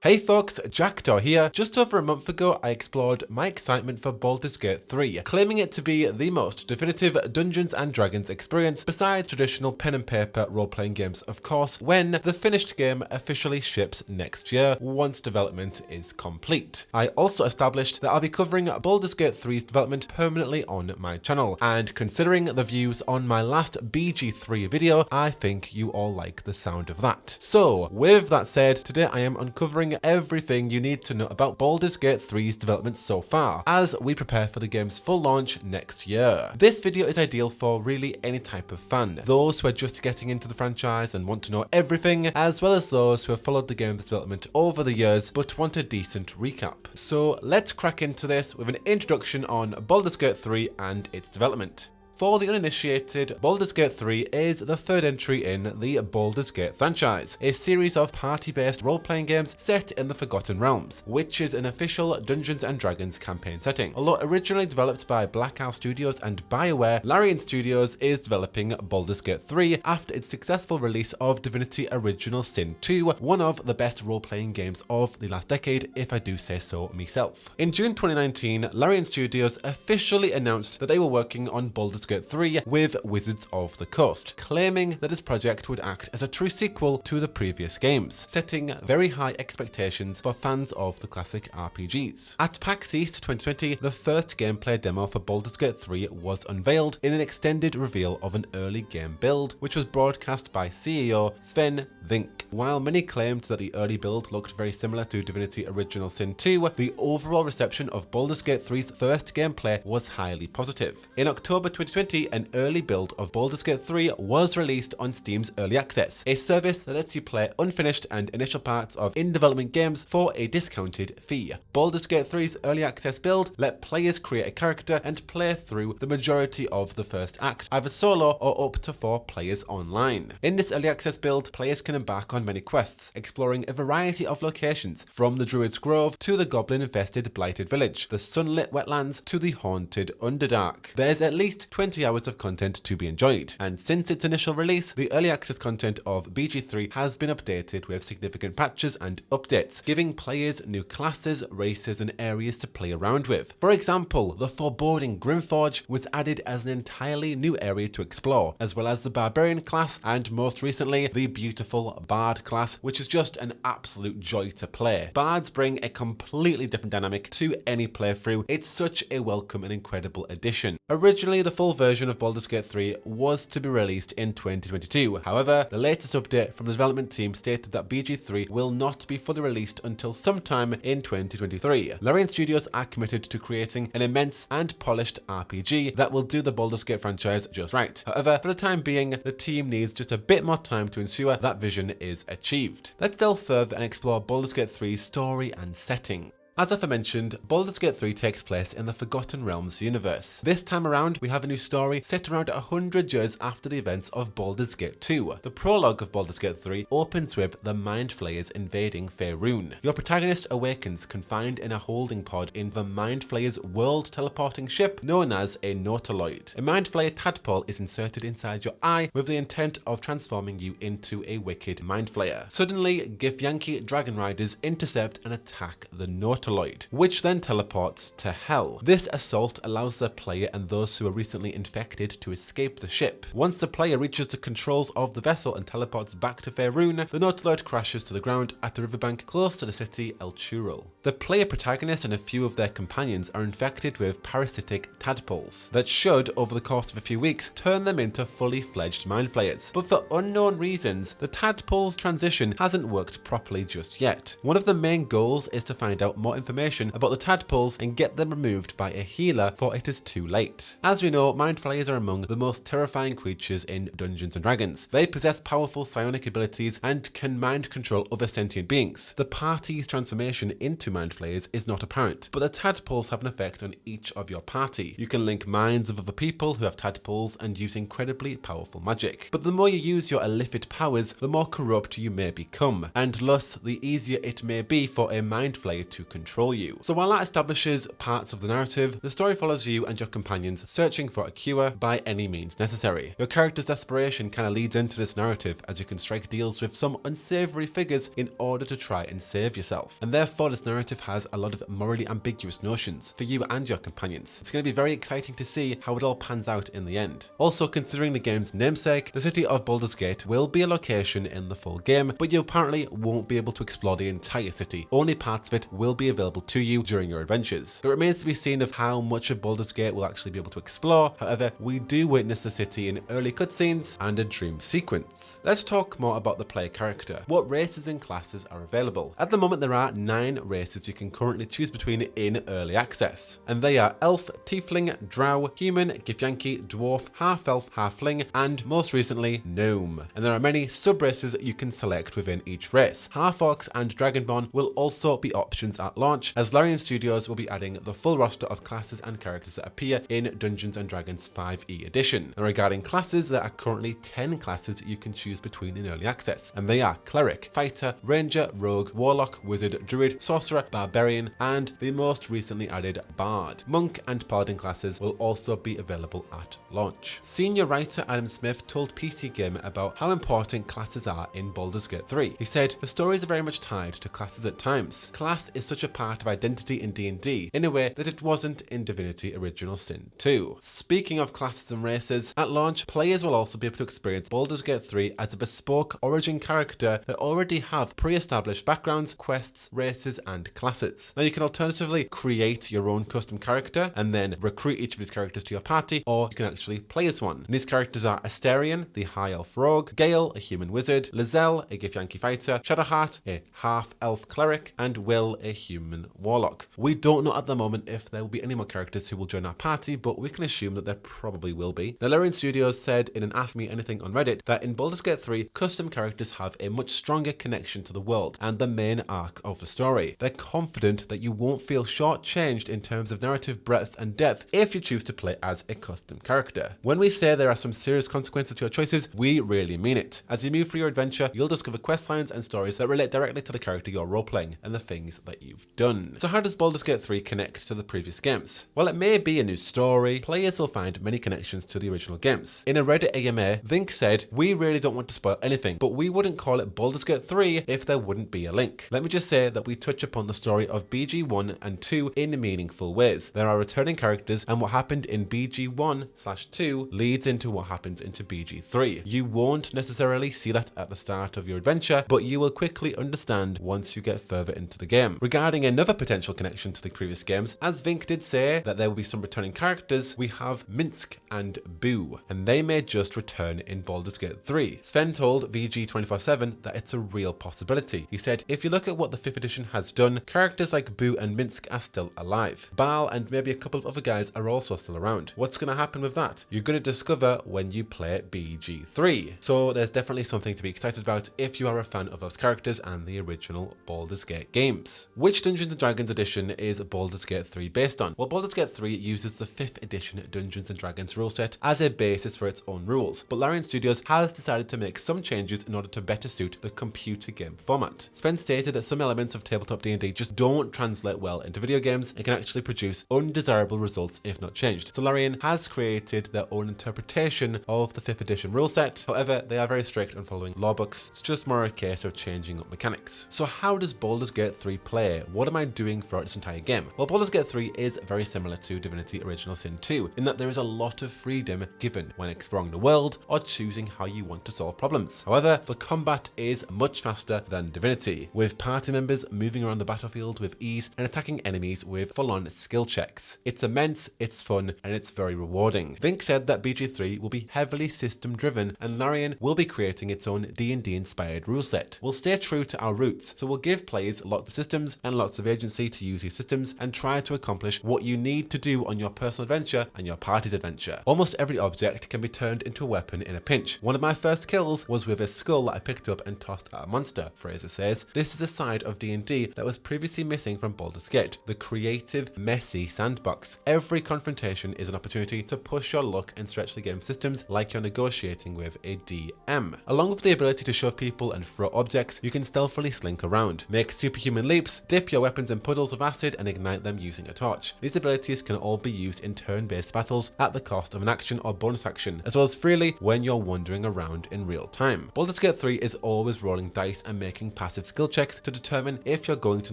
Hey folks, Jackdaw here. Just over a month ago, I explored my excitement for Baldur's Gate 3, claiming it to be the most definitive Dungeons & Dragons experience besides traditional pen and paper role-playing games, of course, when the finished game officially ships next year once development is complete. I also established that I'll be covering Baldur's Gate 3's development permanently on my channel, and considering the views on my last BG3 video, I think you all like the sound of that. So, with that said, today I am uncovering everything you need to know about Baldur's Gate 3's development so far, as we prepare for the game's full launch next year. This video is ideal for really any type of fan, those who are just getting into the franchise and want to know everything, as well as those who have followed the game's development over the years but want a decent recap. So let's crack into this with an introduction on Baldur's Gate 3 and its development. For the uninitiated, Baldur's Gate 3 is the third entry in the Baldur's Gate franchise, a series of party-based role-playing games set in the Forgotten Realms, which is an official Dungeons & Dragons campaign setting. Although originally developed by Black Owl Studios and BioWare, Larian Studios is developing Baldur's Gate 3 after its successful release of Divinity Original Sin 2, one of the best role-playing games of the last decade, if I do say so myself. In June 2019, Larian Studios officially announced that they were working on Baldur's Gate 3 with Wizards of the Coast, claiming that this project would act as a true sequel to the previous games, setting very high expectations for fans of the classic RPGs. At PAX East 2020, the first gameplay demo for Baldur's Gate 3 was unveiled in an extended reveal of an early game build, which was broadcast by CEO Sven Vink. While many claimed that the early build looked very similar to Divinity Original Sin 2, the overall reception of Baldur's Gate 3's first gameplay was highly positive. In October 2020, an early build of Baldur's Gate 3 was released on Steam's Early Access, a service that lets you play unfinished and initial parts of in-development games for a discounted fee. Baldur's Gate 3's Early Access build let players create a character and play through the majority of the first act, either solo or up to 4 players online. In this Early Access build, players can embark on many quests, exploring a variety of locations, from the Druid's Grove to the goblin-infested Blighted Village, the sunlit wetlands to the haunted Underdark. There's at least 20 hours of content to be enjoyed, and since its initial release, the early access content of BG3 has been updated with significant patches and updates, giving players new classes, races, and areas to play around with. For example, the foreboding Grimforge was added as an entirely new area to explore, as well as the Barbarian class, and most recently, the beautiful Bard class, which is just an absolute joy to play. Bards bring a completely different dynamic to any playthrough. It's such a welcome and incredible addition. Originally, the full version of Baldur's Gate 3 was to be released in 2022. However, the latest update from the development team stated that BG3 will not be fully released until sometime in 2023. Larian Studios are committed to creating an immense and polished RPG that will do the Baldur's Gate franchise just right. However, for the time being, the team needs just a bit more time to ensure that vision is achieved. Let's delve further and explore Baldur's Gate 3's story and setting. As aforementioned, Baldur's Gate 3 takes place in the Forgotten Realms universe. This time around, we have a new story set around 100 years after the events of Baldur's Gate 2. The prologue of Baldur's Gate 3 opens with the Mind Flayers invading Faerun. Your protagonist awakens confined in a holding pod in the Mind Flayers world teleporting ship known as a Nautiloid. A Mind Flayer tadpole is inserted inside your eye with the intent of transforming you into a wicked Mind Flayer. Suddenly, Githyanki dragon riders intercept and attack the Nautiloid, which then teleports to Hell. This assault allows the player and those who are recently infected to escape the ship. Once the player reaches the controls of the vessel and teleports back to Faerun, the Nautiloid crashes to the ground at the riverbank close to the city El Churul. The player protagonist and a few of their companions are infected with parasitic tadpoles that should, over the course of a few weeks, turn them into fully fledged Mind Flayers. But for unknown reasons, the tadpoles transition hasn't worked properly just yet. One of the main goals is to find out more information about the tadpoles and get them removed by a healer, for it is too late. As we know, Mind Flayers are among the most terrifying creatures in Dungeons & Dragons. They possess powerful psionic abilities and can mind control other sentient beings. The party's transformation into Mind Flayers is not apparent, but the tadpoles have an effect on each of your party. You can link minds of other people who have tadpoles and use incredibly powerful magic. But the more you use your illicit powers, the more corrupt you may become, and thus the easier it may be for a Mind Flayer to control control you. So while that establishes parts of the narrative, the story follows you and your companions searching for a cure by any means necessary. Your character's desperation kind of leads into this narrative as you can strike deals with some unsavory figures in order to try and save yourself. And therefore this narrative has a lot of morally ambiguous notions for you and your companions. It's going to be very exciting to see how it all pans out in the end. Also, considering the game's namesake, the city of Baldur's Gate will be a location in the full game, but you apparently won't be able to explore the entire city. Only parts of it will be available to you during your adventures. It remains to be seen of how much of Baldur's Gate we'll actually be able to explore. However, we do witness the city in early cutscenes and a dream sequence. Let's talk more about the player character. What races and classes are available? At the moment, there are 9 races you can currently choose between in early access, and they are Elf, Tiefling, Drow, Human, Githyanki, Dwarf, Half-Elf, Halfling, and most recently, Gnome. And there are many sub-races you can select within each race. Half-Orcs and Dragonborn will also be options at launch, as Larian Studios will be adding the full roster of classes and characters that appear in Dungeons & Dragons 5e edition. And regarding classes, there are currently 10 classes you can choose between in early access, and they are Cleric, Fighter, Ranger, Rogue, Warlock, Wizard, Druid, Sorcerer, Barbarian, and the most recently added Bard. Monk and Paladin classes will also be available at launch. Senior writer Adam Smith told PCGamer about how important classes are in Baldur's Gate 3. He said, "The stories are very much tied to classes at times. Class is such a part of identity in D&D in a way that it wasn't in Divinity Original Sin 2. Speaking of classes and races, at launch, players will also be able to experience Baldur's Gate 3 as a bespoke origin character that already have pre-established backgrounds, quests, races, and classes. Now you can alternatively create your own custom character and then recruit each of these characters to your party, or you can actually play as one. And these characters are Asterion, the High Elf Rogue, Gale, a Human Wizard, Lizelle, a Githyanki Fighter, Shadowheart, a Half-Elf Cleric, and Will, a Human Warlock. We don't know at the moment if there will be any more characters who will join our party, but we can assume that there probably will be. Now, Larian Studios said in an Ask Me Anything on Reddit that in Baldur's Gate 3, custom characters have a much stronger connection to the world and the main arc of the story. They're confident that you won't feel shortchanged in terms of narrative breadth and depth if you choose to play as a custom character. When we say there are some serious consequences to your choices, we really mean it. As you move through your adventure, you'll discover quest lines and stories that relate directly to the character you're roleplaying and the things that you've done. So how does Baldur's Gate 3 connect to the previous games? Well, it may be a new story. Players will find many connections to the original games. In a Reddit AMA, Vink said, "We really don't want to spoil anything, but we wouldn't call it Baldur's Gate 3 if there wouldn't be a link. Let me just say that we touch upon the story of BG 1 and 2 in meaningful ways. There are returning characters, and what happened in BG 1/2 leads into what happens into BG 3. You won't necessarily see that at the start of your adventure, but you will quickly understand once you get further into the game." Regarding another potential connection to the previous games, as Vink did say that there will be some returning characters, we have Minsk and Boo, and they may just return in Baldur's Gate 3. Sven told VG 24/7 that it's a real possibility. He said, "If you look at what the 5th edition has done, characters like Boo and Minsk are still alive. Baal and maybe a couple of other guys are also still around. What's going to happen with that? You're going to discover when you play BG 3. So there's definitely something to be excited about if you are a fan of those characters and the original Baldur's Gate games. Which Dungeons & Dragons edition is Baldur's Gate 3 based on? Well, Baldur's Gate 3 uses the 5th edition Dungeons & Dragons rule set as a basis for its own rules, but Larian Studios has decided to make some changes in order to better suit the computer game format. Sven stated that some elements of tabletop D&D just don't translate well into video games and can actually produce undesirable results if not changed. So Larian has created their own interpretation of the 5th edition rule set. However, they are very strict on following law books. It's just more a case of changing up mechanics. So how does Baldur's Gate 3 play? What am I doing throughout this entire game? Well, Baldur's Gate 3 is very similar to Divinity Original Sin 2 in that there is a lot of freedom given when exploring the world or choosing how you want to solve problems. However, the combat is much faster than Divinity, with party members moving around the battlefield with ease and attacking enemies with full-on skill checks. It's immense, it's fun, and it's very rewarding. Vink said that BG3 will be heavily system-driven, and Larian will be creating its own D&D-inspired rule set. We'll stay true to our roots, so we'll give players lots of systems and lots of agency to use these systems and try to accomplish what you need to do on your personal adventure and your party's adventure. Almost every object can be turned into a weapon in a pinch. One of my first kills was with a skull that I picked up and tossed at a monster, Fraser says. This is a side of D&D that was previously missing from Baldur's Gate, the creative, messy sandbox. Every confrontation is an opportunity to push your luck and stretch the game systems like you're negotiating with a DM. Along with the ability to shove people and throw objects, you can stealthily slink around, make superhuman leaps, dip your weapons in puddles of acid and ignite them using a torch. These abilities can all be used in turn-based battles at the cost of an action or bonus action, as well as freely when you're wandering around in real time. Baldur's Gate 3 is always rolling dice and making passive skill checks to determine if you're going to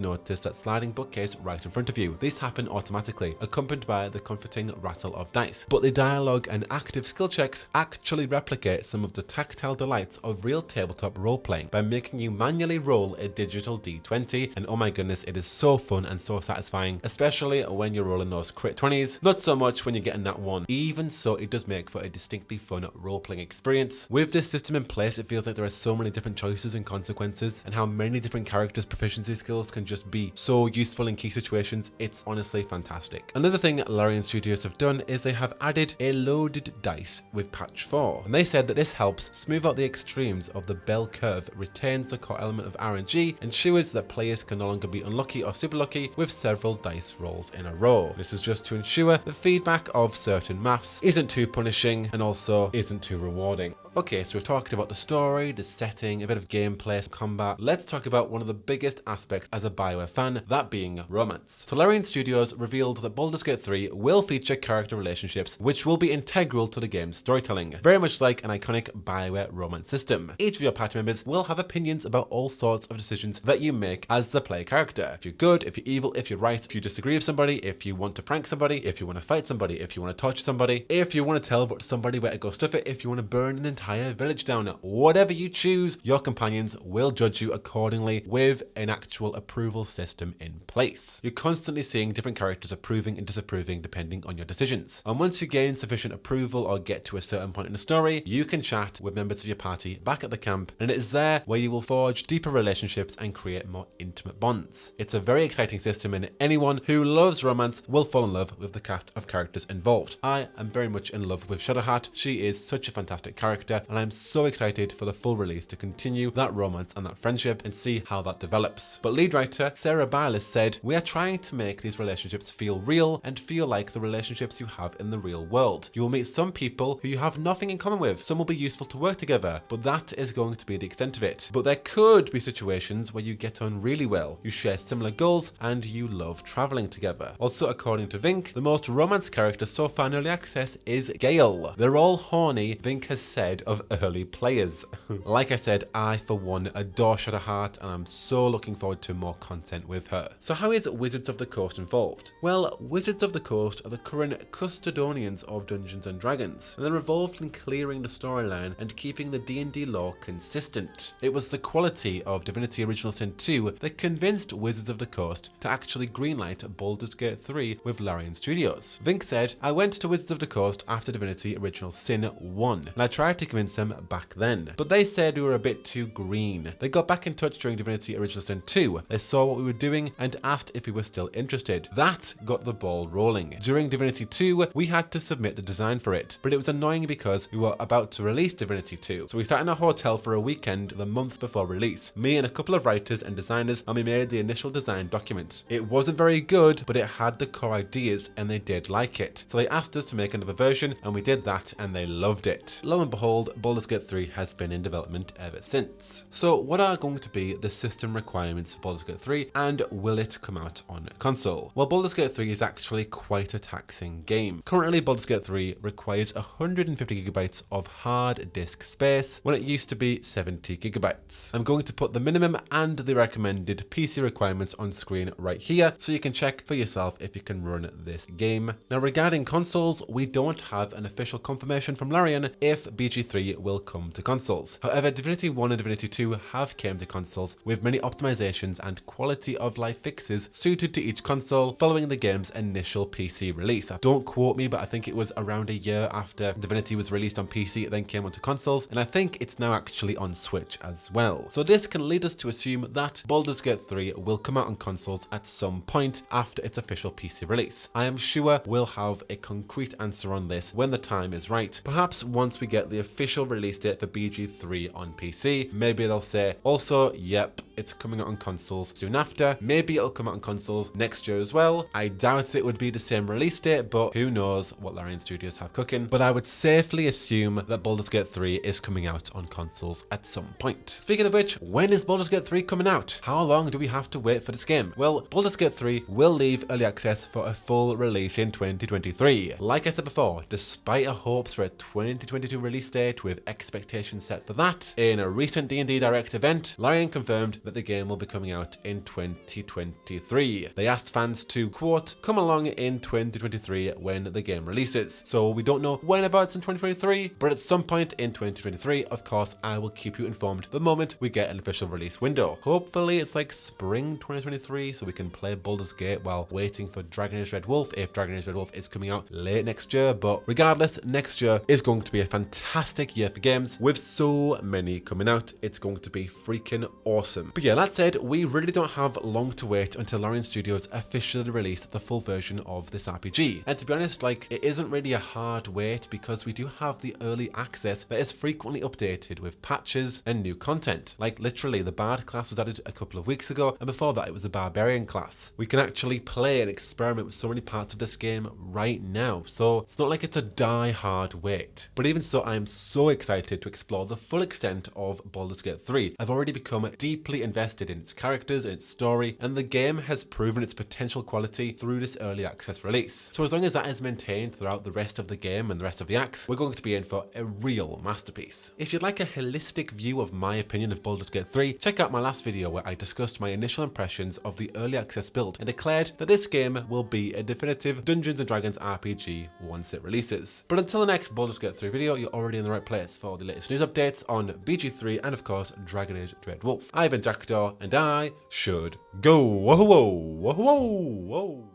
notice that sliding bookcase right in front of you. These happen automatically, accompanied by the comforting rattle of dice. But the dialogue and active skill checks actually replicate some of the tactile delights of real tabletop role-playing by making you manually roll a digital d20, and oh my goodness, it is so fun and so satisfying, especially when you're rolling those crit 20s. Not so much when you're getting that one. Even so, it does make for a distinctly fun role-playing experience. With this system in place, it feels like there are so many different choices and consequences, and how many different characters' proficiency skills can just be so useful in key situations. It's honestly fantastic. Another thing Larian Studios have done is they have added a loaded dice with patch 4, and they said that this helps smooth out the extremes of the bell curve, retains the core element of RNG, ensures that players can no longer be unlucky or super lucky with several dice rolls in a row. This is just to ensure the feedback of certain maths isn't too punishing and also isn't too rewarding. Okay, so we've talked about the story, the setting, a bit of gameplay, combat. Let's talk about one of the biggest aspects as a BioWare fan, that being romance. So Larian Studios revealed that Baldur's Gate 3 will feature character relationships which will be integral to the game's storytelling, very much like an iconic BioWare romance system. Each of your party members will have opinions about all sorts of decisions that you make as the player character. If you're good, if you're evil, if you're right, if you disagree with somebody, if you want to prank somebody, if you want to fight somebody, if you want to torture somebody, if you want to tell somebody where to go stuff it, if you want to burn an entire village down, whatever you choose, your companions will judge you accordingly with an actual approval system in place. You're constantly seeing different characters approving and disapproving depending on your decisions. And once you gain sufficient approval or get to a certain point in the story, you can chat with members of your party back at the camp, and it is there where you will forge deeper relationships and create more intimate bonds. It's a very exciting system, and anyone who loves romance will fall in love with the cast of characters involved. I am very much in love with Shadowheart. She is such a fantastic character, and I'm so excited for the full release to continue that romance and that friendship and see how that develops. But lead writer Sarah Bareilles said, "We are trying to make these relationships feel real and feel like the relationships you have in the real world. You will meet some people who you have nothing in common with. Some will be useful to work together, but that is going to be the extent of it. But there could be situations where you get on really well, you share similar goals, and you love traveling together." Also, according to Vink, the most romance character so far in early access is Gale. "They're all horny," Vink has said of early players. Like I said, I for one adore Shadowheart, and I'm so looking forward to more content with her. So how is Wizards of the Coast involved? Well, Wizards of the Coast are the current custodians of Dungeons & Dragons, and they're involved in clearing the storyline and keeping the D&D lore consistent. It was the quality of Divinity Original Sin 2 that convinced Wizards of the Coast to actually greenlight Baldur's Gate 3 with Larian Studios. Vink said, "I went to Wizards of the Coast after Divinity Original Sin 1, and I tried to convince them back then, but they said we were a bit too green. They got back in touch during Divinity Original Sin 2. They saw what we were doing and asked if we were still interested. That got the ball rolling. During Divinity 2, we had to submit the design for it, but it was annoying because we were about to release Divinity 2. So we sat in a hotel for a weekend the month before release, me and a couple of writers and designers, and we made the initial design document. It wasn't very good, but it had the core ideas and they did like it. So they asked us to make another version, and we did that and they loved it. Lo and behold, Baldur's Gate 3 has been in development ever since." So what are going to be the system requirements for Baldur's Gate 3, and will it come out on console? Well, Baldur's Gate 3 is actually quite a taxing game. Currently, Baldur's Gate 3 requires 150 gigabytes of hard disk space when it used to be 70 gigabytes. I'm going to put the minimum and the recommended PC requirements on screen right here so you can check for yourself if you can run this game. Now, regarding consoles, we don't have an official confirmation from Larian if BG3 will come to consoles. However, Divinity 1 and Divinity 2 have came to consoles with many optimizations and quality of life fixes suited to each console following the game's initial PC release. Don't quote me, but I think it was around a year after Divinity was released on PC, it then came onto consoles, and I think it's now actually on Switch as well. So this can lead us to assume that Baldur's Gate 3 will come out on consoles at some point after its official PC release. I am sure we'll have a concrete answer on this when the time is right, perhaps once we get the official release date for BG3 on PC. Maybe they'll say, also, yep, it's coming out on consoles soon after. Maybe it'll come out on consoles next year as well. I doubt it would be the same release date, but who knows what Larian Studios have cooking. But I would safely assume that Baldur's Gate 3 is coming out on consoles at some point. Speaking of which, when is Baldur's Gate 3 coming out? How long do we have to wait for this game? Well, Baldur's Gate 3 will leave early access for a full release in 2023. Like I said before, despite our hopes for a 2022 release date with expectations set for that, in a recent D&D Direct event, Larian confirmed that the game will be coming out in 2023. They asked fans to, quote, come along in 2023 when the game releases. So we don't know when about in 2023, but at some point in 2023, of course, I will keep you informed the moment we get an official release window. Hopefully it's like spring 2023 so we can play Baldur's Gate while waiting for Dragon Age Red Wolf, if Dragon Age Red Wolf is coming out late next year. But regardless, next year is going to be a fantastic year for games with so many coming out. It's going to be freaking awesome. But yeah, that said, we really don't have long to wait until Larian Studios officially release the full version of this RPG. And to be honest, like, it isn't really a hard wait because we do have the early access that is frequently updated with patches and new content. Like literally, the Bard class was added a couple of weeks ago, and before that it was the Barbarian class. We can actually play and experiment with so many parts of this game right now, so it's not like it's a die-hard wait. But even so, I am so excited to explore the full extent of Baldur's Gate 3. I've already become deeply invested in its characters and its story, and the game has proven its potential quality through this early access release. So as long as that is maintained throughout the rest of the game and the rest of the acts, we're going to be in for a real masterpiece. If you'd like a holistic view of my opinion of Baldur's Gate 3, check out my last video where I discussed my initial impressions of the early access build and declared that this game will be a definitive Dungeons & Dragons RPG once it releases. But until the next Baldur's Gate 3 video, you're already in the right place for the latest news updates on BG3 and of course Dragon Age Dread Wolf. I've been Jackdaw and I should go. Whoa, whoa, whoa, whoa, whoa.